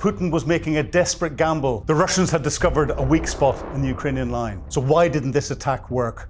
Putin was making a desperate gamble. The Russians had discovered a weak spot in the Ukrainian line. So why didn't this attack work?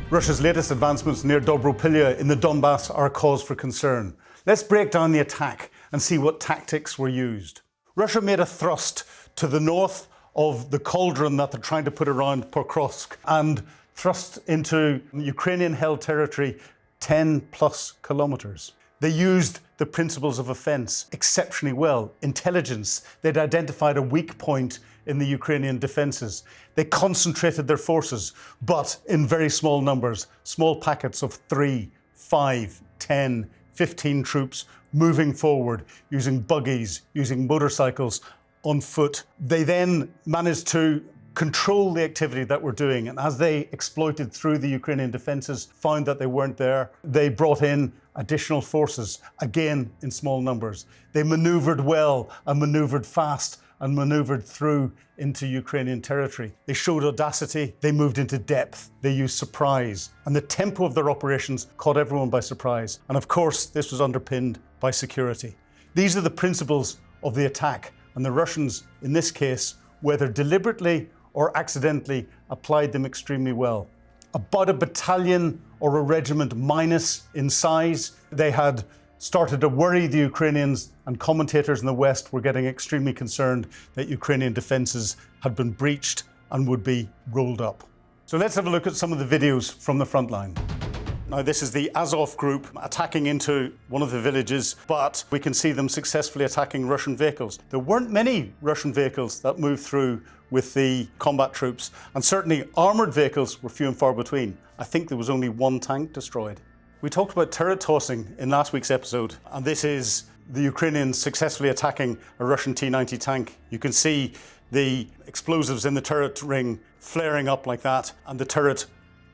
Russia's latest advancements near Dobropillia in the Donbas are a cause for concern. Let's break down the attack and see what tactics were used. Russia made a thrust to the north of the cauldron that they're trying to put around Pokrovsk and thrust into Ukrainian-held territory 10 plus kilometers. They used the principles of offense exceptionally well. Intelligence, they'd identified a weak point in the Ukrainian defenses. They concentrated their forces, but in very small numbers, small packets of 3, 5, 10, 15 troops moving forward, using buggies, using motorcycles, on foot. They then managed to control the activity that we're doing, and as they exploited through the Ukrainian defenses, found that they weren't there, they brought in additional forces, again in small numbers. They maneuvered well and maneuvered fast and maneuvered through into Ukrainian territory. They showed audacity, they moved into depth, they used surprise, and the tempo of their operations caught everyone by surprise. And of course, this was underpinned by security. These are the principles of the attack, and the Russians, in this case, whether deliberately or accidentally, applied them extremely well. About a battalion or a regiment minus in size, they had started to worry the Ukrainians, and commentators in the West were getting extremely concerned that Ukrainian defenses had been breached and would be rolled up. So let's have a look at some of the videos from the front line. Now, this is the Azov group attacking into one of the villages, but we can see them successfully attacking Russian vehicles. There weren't many Russian vehicles that moved through with the combat troops, and certainly armoured vehicles were few and far between. I think there was only one tank destroyed. We talked about turret tossing in last week's episode, and this is the Ukrainians successfully attacking a Russian T-90 tank. You can see the explosives in the turret ring flaring up like that, and the turret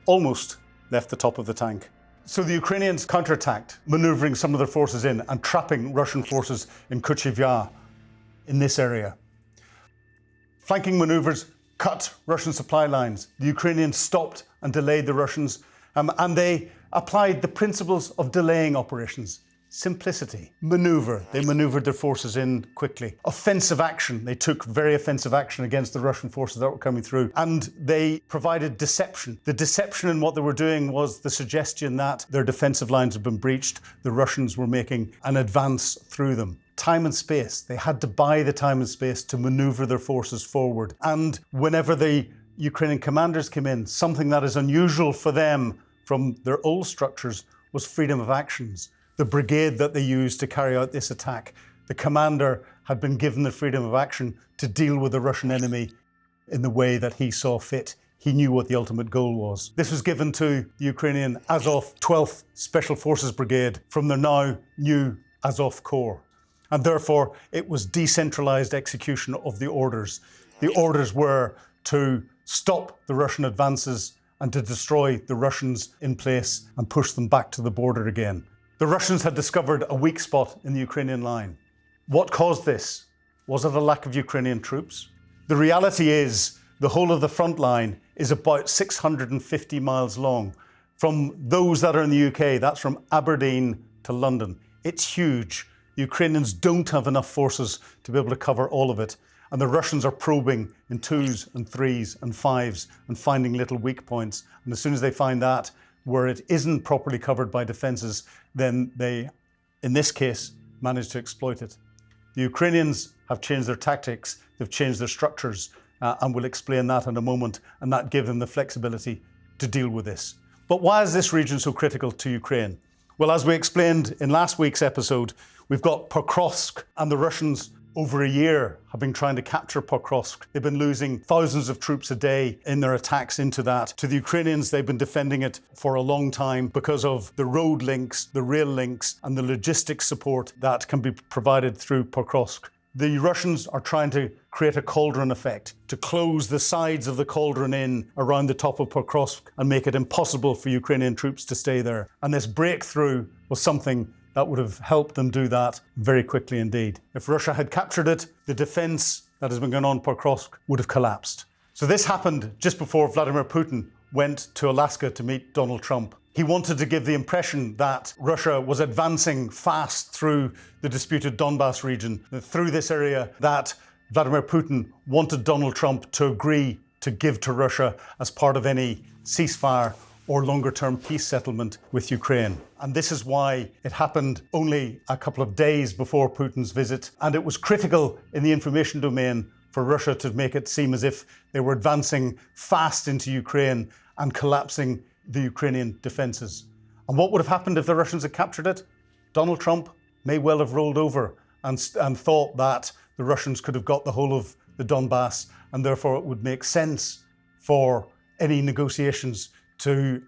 almost left the top of the tank. So the Ukrainians counterattacked, manoeuvring some of their forces in and trapping Russian forces in Kuchevya in this area. Flanking manoeuvres cut Russian supply lines. The Ukrainians stopped and delayed the Russians, and they applied the principles of delaying operations. Simplicity. Maneuver. They maneuvered their forces in quickly. Offensive action. They took very offensive action against the Russian forces that were coming through. And they provided deception. The deception in what they were doing was the suggestion that their defensive lines had been breached. The Russians were making an advance through them. Time and space. They had to buy the time and space to maneuver their forces forward. And whenever the Ukrainian commanders came in, something that is unusual for them from their old structures was freedom of actions. The brigade that they used to carry out this attack, the commander had been given the freedom of action to deal with the Russian enemy in the way that he saw fit. He knew what the ultimate goal was. This was given to the Ukrainian Azov 12th Special Forces Brigade from their now new Azov Corps. And therefore, it was decentralized execution of the orders. The orders were to stop the Russian advances and to destroy the Russians in place and push them back to the border again. The Russians had discovered a weak spot in the Ukrainian line. What caused this? Was it a lack of Ukrainian troops? The reality is the whole of the front line is about 650 miles long. From those that are in the UK, that's from Aberdeen to London. It's huge. The Ukrainians don't have enough forces to be able to cover all of it. And the Russians are probing in 2s and 3s and 5s and finding little weak points. And as soon as they find that, where it isn't properly covered by defenses, then they, in this case, manage to exploit it. The Ukrainians have changed their tactics, they've changed their structures, and we'll explain that in a moment, and that gives them the flexibility to deal with this. But why is this region so critical to Ukraine? Well, as we explained in last week's episode, we've got Pokrovsk, and the Russians over a year have been trying to capture Pokrovsk. They've been losing thousands of troops a day in their attacks into that. To the Ukrainians, they've been defending it for a long time because of the road links, the rail links, and the logistics support that can be provided through Pokrovsk. The Russians are trying to create a cauldron effect, to close the sides of the cauldron in around the top of Pokrovsk and make it impossible for Ukrainian troops to stay there. And this breakthrough was something that would have helped them do that very quickly indeed. If Russia had captured it, the defense that has been going on Pokrovsk would have collapsed. So this happened just before Vladimir Putin went to Alaska to meet Donald Trump. He wanted to give the impression that Russia was advancing fast through the disputed Donbas region, through this area that Vladimir Putin wanted Donald Trump to agree to give to Russia as part of any ceasefire or longer-term peace settlement with Ukraine. And this is why it happened only a couple of days before Putin's visit, and it was critical in the information domain for Russia to make it seem as if they were advancing fast into Ukraine and collapsing the Ukrainian defences. And what would have happened if the Russians had captured it? Donald Trump may well have rolled over and thought that the Russians could have got the whole of the Donbas, and therefore it would make sense for any negotiations to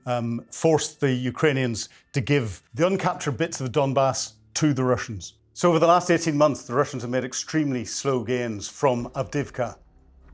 force the Ukrainians to give the uncaptured bits of the Donbas to the Russians. So over the last 18 months, the Russians have made extremely slow gains from Avdiivka.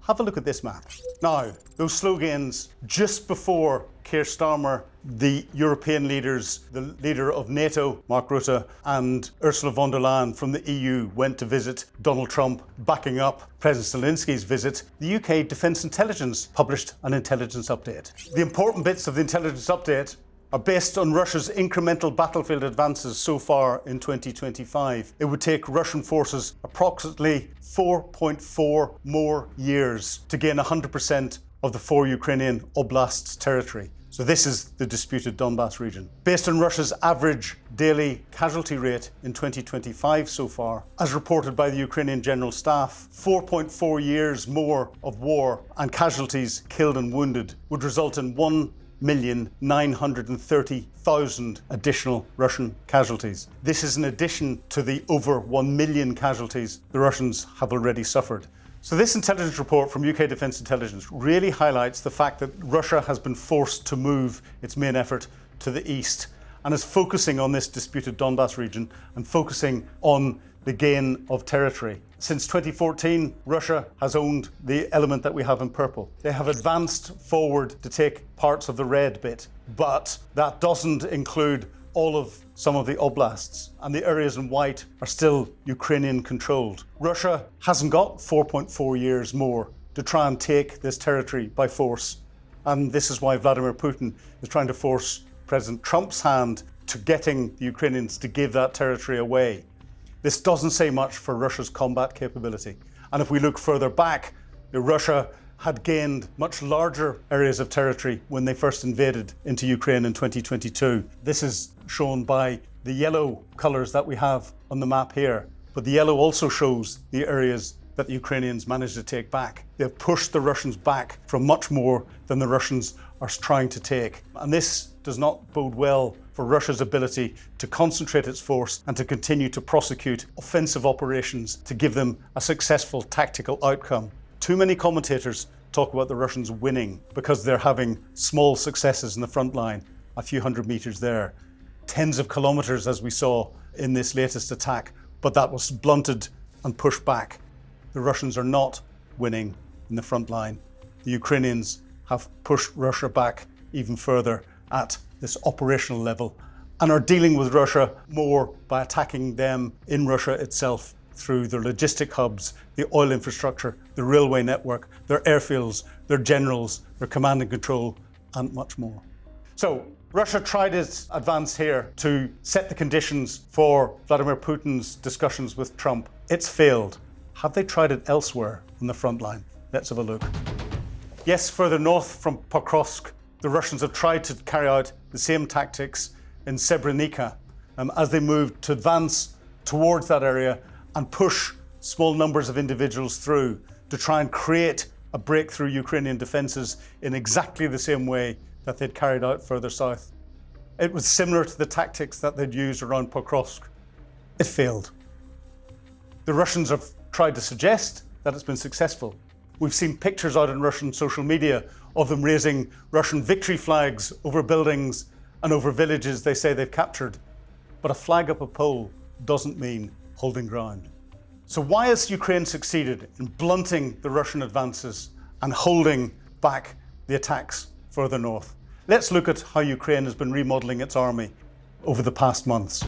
Have a look at this map. Now, those slow gains just before Keir Starmer, the European leaders, the leader of Nato, Mark Rutte, and Ursula von der Leyen from the EU went to visit Donald Trump, backing up President Zelensky's visit. The UK Defence Intelligence published an intelligence update. The important bits of the intelligence update are based on Russia's incremental battlefield advances so far in 2025. It would take Russian forces approximately 4.4 more years to gain 100% of the 4 Ukrainian oblasts' territory. So this is the disputed Donbas region. Based on Russia's average daily casualty rate in 2025 so far, as reported by the Ukrainian General Staff, 4.4 years more of war and casualties killed and wounded would result in 1,930,000 additional Russian casualties. This is in addition to the over 1 million casualties the Russians have already suffered. So this intelligence report from UK Defence Intelligence really highlights the fact that Russia has been forced to move its main effort to the east and is focusing on this disputed Donbas region and focusing on the gain of territory. Since 2014, Russia has owned the element that we have in purple. They have advanced forward to take parts of the red bit, but that doesn't include all of some of the oblasts, and the areas in white are still Ukrainian controlled. Russia hasn't got 4.4 years more to try and take this territory by force, and this is why Vladimir Putin is trying to force President Trump's hand to getting the Ukrainians to give that territory away. This doesn't say much for Russia's combat capability. And if we look further back, Russia had gained much larger areas of territory when they first invaded into Ukraine in 2022. This is shown by the yellow colours that we have on the map here. But the yellow also shows the areas that the Ukrainians managed to take back. They've pushed the Russians back from much more than the Russians are trying to take. And this does not bode well for Russia's ability to concentrate its force and to continue to prosecute offensive operations to give them a successful tactical outcome. Too many commentators talk about the Russians winning because they're having small successes in the front line, a few hundred meters there, tens of kilometers as we saw in this latest attack, but that was blunted and pushed back. The Russians are not winning in the front line. The Ukrainians have pushed Russia back even further at this operational level and are dealing with Russia more by attacking them in Russia itself through their logistic hubs, the oil infrastructure, the railway network, their airfields, their generals, their command and control, and much more. So Russia tried its advance here to set the conditions for Vladimir Putin's discussions with Trump. It's failed. Have they tried it elsewhere on the front line? Let's have a look. Yes, further north from Pokrovsk, the Russians have tried to carry out the same tactics in Serebrianka as they moved to advance towards that area and push small numbers of individuals through to try and create a breakthrough Ukrainian defences in exactly the same way that they'd carried out further south. It was similar to the tactics that they'd used around Pokrovsk. It failed. The Russians have tried to suggest that it's been successful. We've seen pictures out on Russian social media of them raising Russian victory flags over buildings and over villages they say they've captured. But a flag up a pole doesn't mean holding ground. So why has Ukraine succeeded in blunting the Russian advances and holding back the attacks further north? Let's look at how Ukraine has been remodelling its army over the past months.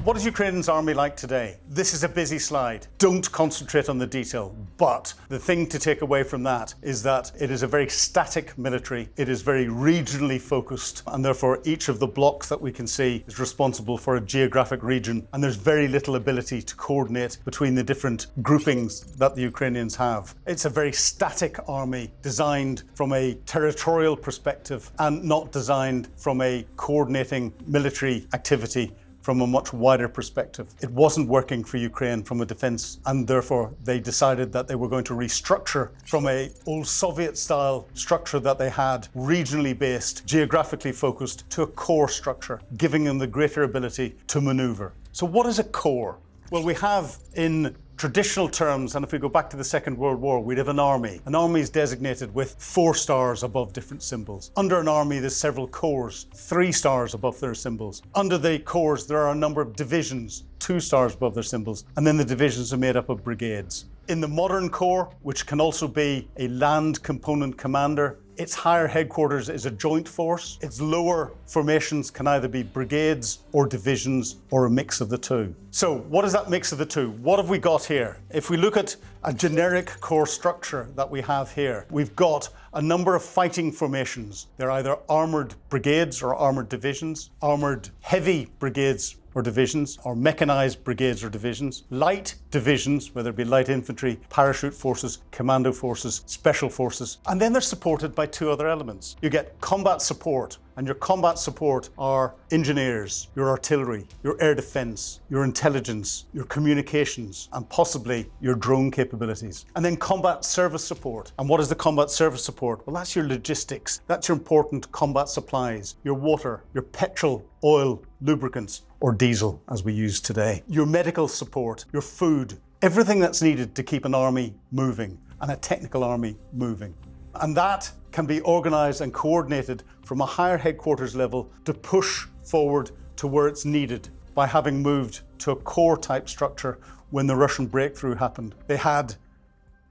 What is Ukraine's army like today? This is a busy slide. Don't concentrate on the detail, but the thing to take away from that is that it is a very static military. It is very regionally focused, and therefore each of the blocks that we can see is responsible for a geographic region, and there's very little ability to coordinate between the different groupings that the Ukrainians have. It's a very static army designed from a territorial perspective and not designed from a coordinating military activity from a much wider perspective. It wasn't working for Ukraine from a defense, and therefore they decided that they were going to restructure from a old Soviet style structure that they had, regionally based, geographically focused, to a core structure, giving them the greater ability to maneuver. So what is a core? Well, we have in traditional terms, and if we go back to the Second World War, we'd have an army. An army is designated with 4 stars above different symbols. Under an army, there's several corps, 3 stars above their symbols. Under the corps, there are a number of divisions, 2 stars above their symbols, and then the divisions are made up of brigades. In the modern corps, which can also be a land component commander, its higher headquarters is a joint force. Its lower formations can either be brigades or divisions or a mix of the two. So what is that mix of the two? What have we got here? If we look at a generic corps structure that we have here, we've got a number of fighting formations. They're either armoured brigades or armoured divisions, armoured heavy brigades or divisions, or mechanized brigades or divisions, light divisions, whether it be light infantry, parachute forces, commando forces, special forces, and then they're supported by 2 other elements. You get combat support, and your combat support are engineers, your artillery, your air defense, your intelligence, your communications, and possibly your drone capabilities. And then combat service support. And what is the combat service support? Well, that's your logistics. That's your important combat supplies, your water, your petrol, oil, lubricants, or diesel, as we use today. Your medical support, your food, everything that's needed to keep an army moving and a technical army moving. And that can be organized and coordinated from a higher headquarters level to push forward to where it's needed by having moved to a core type structure when the Russian breakthrough happened. They had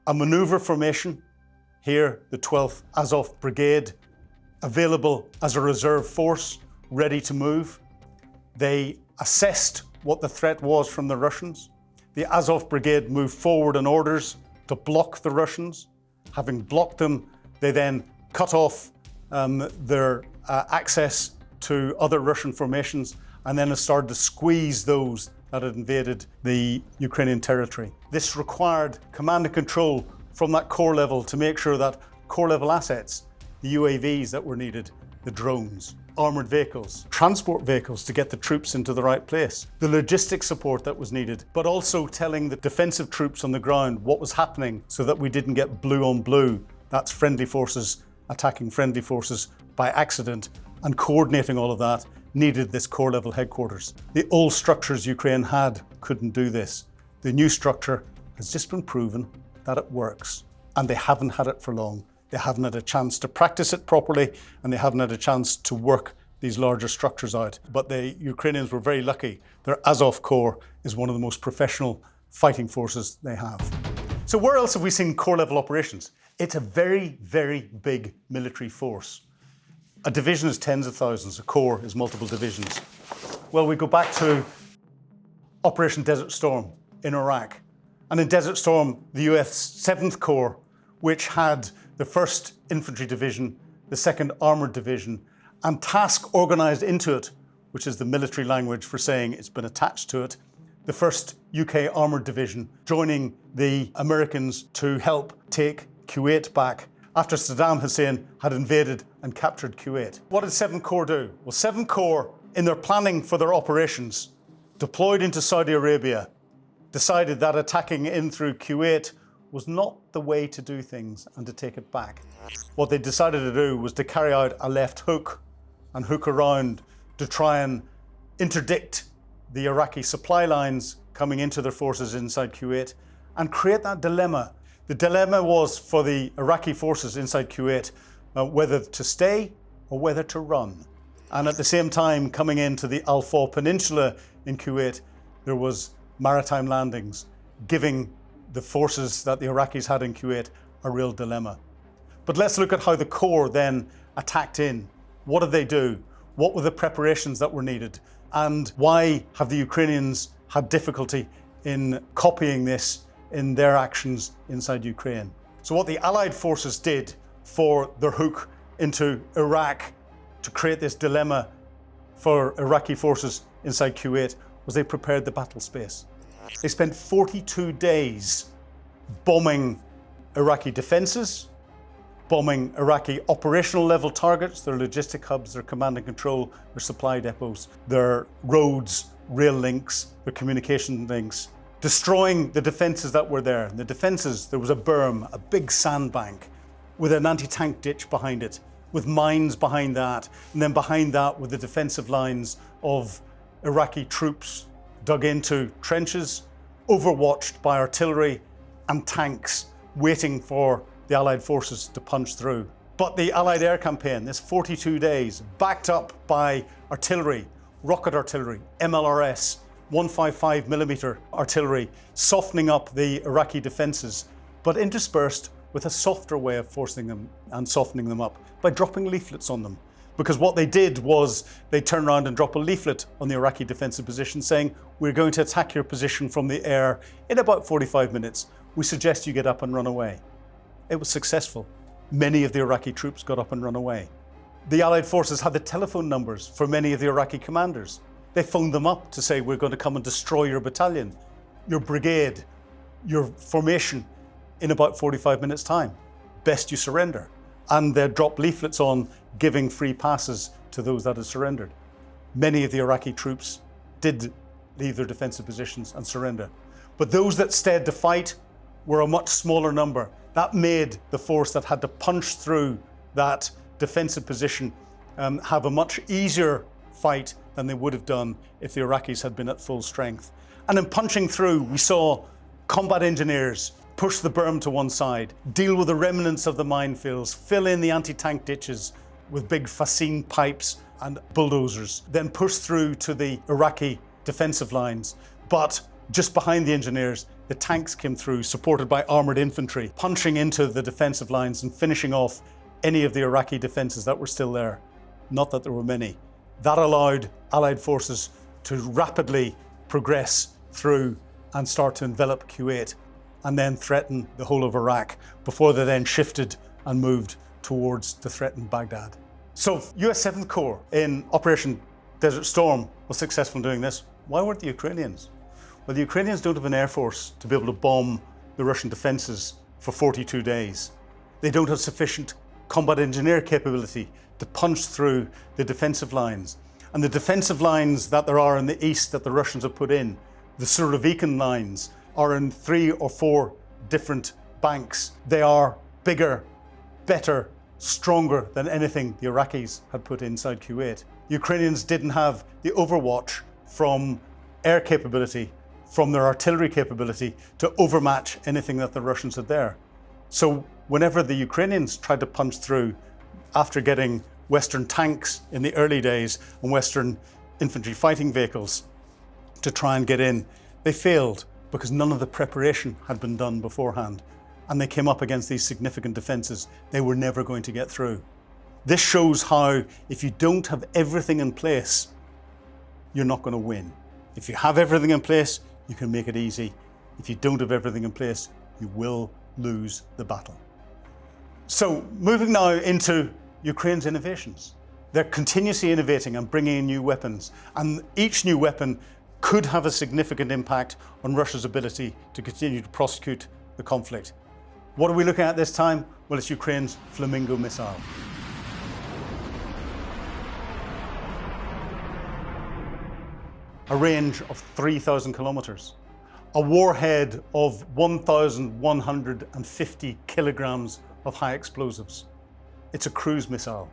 a maneuver formation, here the 12th Azov Brigade, available as a reserve force, ready to move. They assessed what the threat was from the Russians. The Azov Brigade moved forward on orders to block the Russians. Having blocked them, they then cut off their access to other Russian formations, and then started to squeeze those that had invaded the Ukrainian territory. This required command and control from that core level to make sure that core level assets, the UAVs that were needed, the drones, armoured vehicles, transport vehicles to get the troops into the right place, the logistics support that was needed, but also telling the defensive troops on the ground what was happening so that we didn't get blue on blue. That's friendly forces attacking friendly forces by accident, and coordinating all of that needed this core level headquarters. The old structures Ukraine had couldn't do this. The new structure has just been proven that it works, and they haven't had it for long. They haven't had a chance to practice it properly, and they haven't had a chance to work these larger structures out. But the Ukrainians were very lucky. Their Azov Corps is one of the most professional fighting forces they have. So where else have we seen corps level operations? It's a very, very big military force. A division is tens of thousands, a corps is multiple divisions. Well, we go back to Operation Desert Storm in Iraq. And in Desert Storm, the US 7th Corps, which had the 1st Infantry Division, the 2nd Armoured Division, and task organised into it, which is the military language for saying it's been attached to it, the 1st UK Armoured Division, joining the Americans to help take Kuwait back after Saddam Hussein had invaded and captured Kuwait. What did 7th Corps do? Well, 7th Corps, in their planning for their operations, deployed into Saudi Arabia, decided that attacking in through Kuwait was not the way to do things and to take it back. What they decided to do was to carry out a left hook and hook around to try and interdict the Iraqi supply lines coming into their forces inside Kuwait and create that dilemma. The dilemma was for the Iraqi forces inside Kuwait whether to stay or whether to run. And at the same time, coming into the Al Faw Peninsula in Kuwait, there was maritime landings, giving the forces that the Iraqis had in Kuwait a real dilemma. But let's look at how the Corps then attacked in. What did they do? What were the preparations that were needed? And why have the Ukrainians had difficulty in copying this in their actions inside Ukraine? So what the Allied forces did for their hook into Iraq to create this dilemma for Iraqi forces inside Kuwait was they prepared the battle space. They spent 42 days bombing Iraqi defenses, bombing Iraqi operational level targets, their logistic hubs, their command and control, their supply depots, their roads, rail links, their communication links, destroying the defenses that were there. And the defenses, there was a berm, a big sandbank with an anti-tank ditch behind it, with mines behind that, and then behind that with the defensive lines of Iraqi troops dug into trenches, overwatched by artillery and tanks, waiting for the Allied forces to punch through. But the Allied air campaign, this 42 days, backed up by artillery, rocket artillery, MLRS, 155mm artillery, softening up the Iraqi defenses, but interspersed with a softer way of forcing them and softening them up by dropping leaflets on them. Because what they did was they turned around and dropped a leaflet on the Iraqi defensive position saying, we're going to attack your position from the air in about 45 minutes. We suggest you get up and run away. It was successful. Many of the Iraqi troops got up and run away. The Allied forces had the telephone numbers for many of the Iraqi commanders. They phoned them up to say, we're going to come and destroy your battalion, your brigade, your formation in about 45 minutes time. Best you surrender. And they dropped leaflets on giving free passes to those that had surrendered. Many of the Iraqi troops did leave their defensive positions and surrender. But those that stayed to fight were a much smaller number. That made the force that had to punch through that defensive position have a much easier fight than they would have done if the Iraqis had been at full strength. And in punching through, we saw combat engineers push the berm to one side, deal with the remnants of the minefields, fill in the anti-tank ditches with big fascine pipes and bulldozers, then push through to the Iraqi defensive lines. But just behind the engineers, the tanks came through, supported by armoured infantry, punching into the defensive lines and finishing off any of the Iraqi defences that were still there. Not that there were many. That allowed Allied forces to rapidly progress through and start to envelop Kuwait and then threaten the whole of Iraq before they then shifted and moved towards to threaten Baghdad. So US 7th Corps in Operation Desert Storm was successful in doing this. Why weren't the Ukrainians? Well, the Ukrainians don't have an air force to be able to bomb the Russian defences for 42 days. They don't have sufficient combat engineer capability to punch through the defensive lines. And the defensive lines that there are in the east that the Russians have put in, the Surovikin lines, are in 3 or 4 different banks. They are bigger, better, stronger than anything the Iraqis had put inside Kuwait. The Ukrainians didn't have the overwatch from air capability, from their artillery capability to overmatch anything that the Russians had there. So whenever the Ukrainians tried to punch through after getting Western tanks in the early days and Western infantry fighting vehicles to try and get in, they failed because none of the preparation had been done beforehand. And they came up against these significant defenses they were never going to get through. This shows how if you don't have everything in place, you're not going to win. If you have everything in place, you can make it easy. If you don't have everything in place, you will lose the battle. So moving now into Ukraine's innovations. They're continuously innovating and bringing in new weapons, and each new weapon could have a significant impact on Russia's ability to continue to prosecute the conflict. What are we looking at this time? Well, it's Ukraine's Flamingo missile. A range of 3,000 kilometers. A warhead of 1,150 kilograms of high explosives. It's a cruise missile.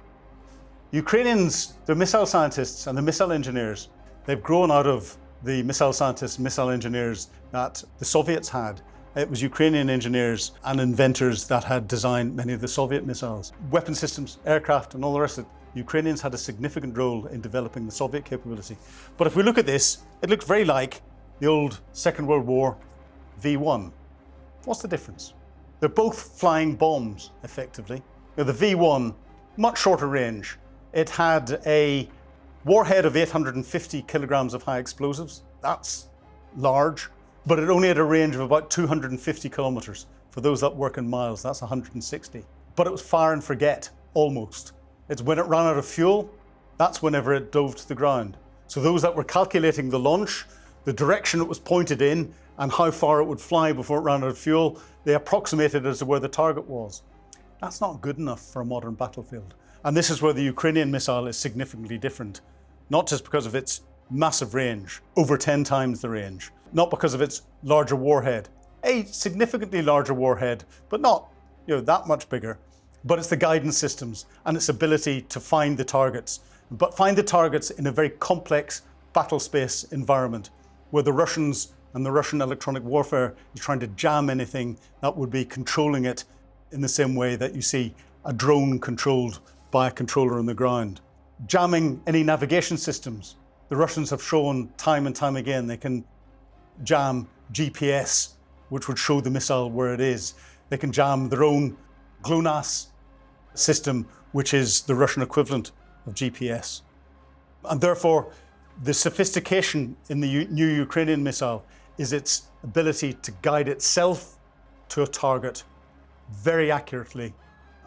Ukrainians, the missile scientists and the missile engineers, they've grown out of the missile scientists, missile engineers that the Soviets had. It was Ukrainian engineers and inventors that had designed many of the Soviet missiles. Weapon systems, aircraft, and all the rest of it. Ukrainians had a significant role in developing the Soviet capability. But if we look at this, it looks very like the old Second World War V1. What's the difference? They're both flying bombs, effectively. Now, the V1, much shorter range. It had a Warhead of 850 kilograms of high explosives, that's large, but it only had a range of about 250 kilometers. For those that work in miles, that's 160. But it was fire and forget, almost. It's when it ran out of fuel, that's whenever it dove to the ground. So those that were calculating the launch, the direction it was pointed in, and how far it would fly before it ran out of fuel, they approximated as to where the target was. That's not good enough for a modern battlefield. And this is where the Ukrainian missile is significantly different, not just because of its massive range, over 10 times the range, not because of its larger warhead, a significantly larger warhead, but not that much bigger, but it's the guidance systems and its ability to find the targets, but find the targets in a very complex battle space environment where the Russians and the Russian electronic warfare is trying to jam anything that would be controlling it in the same way that you see a drone controlled by a controller on the ground. Jamming any navigation systems. The Russians have shown time and time again they can jam GPS, which would show the missile where it is. They can jam their own GLONASS system, which is the Russian equivalent of GPS. And therefore, the sophistication in the new Ukrainian missile is its ability to guide itself to a target very accurately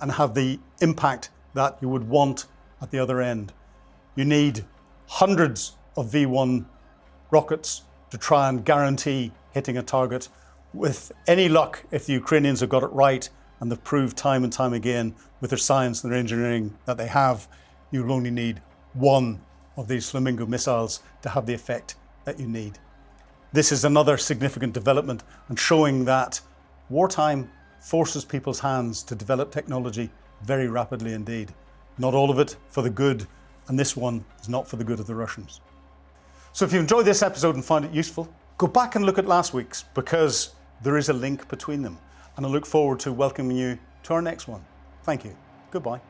and have the impact that you would want at the other end. You need hundreds of V1 rockets to try and guarantee hitting a target. With any luck, if the Ukrainians have got it right, and they've proved time and time again with their science and their engineering that they have, you will only need one of these Flamingo missiles to have the effect that you need. This is another significant development and showing that wartime forces people's hands to develop technology very rapidly indeed. Not all of it for the good, and this one is not for the good of the Russians. So if you enjoyed this episode and found it useful, go back and look at last week's, because there is a link between them. And I look forward to welcoming you to our next one. Thank you. Goodbye.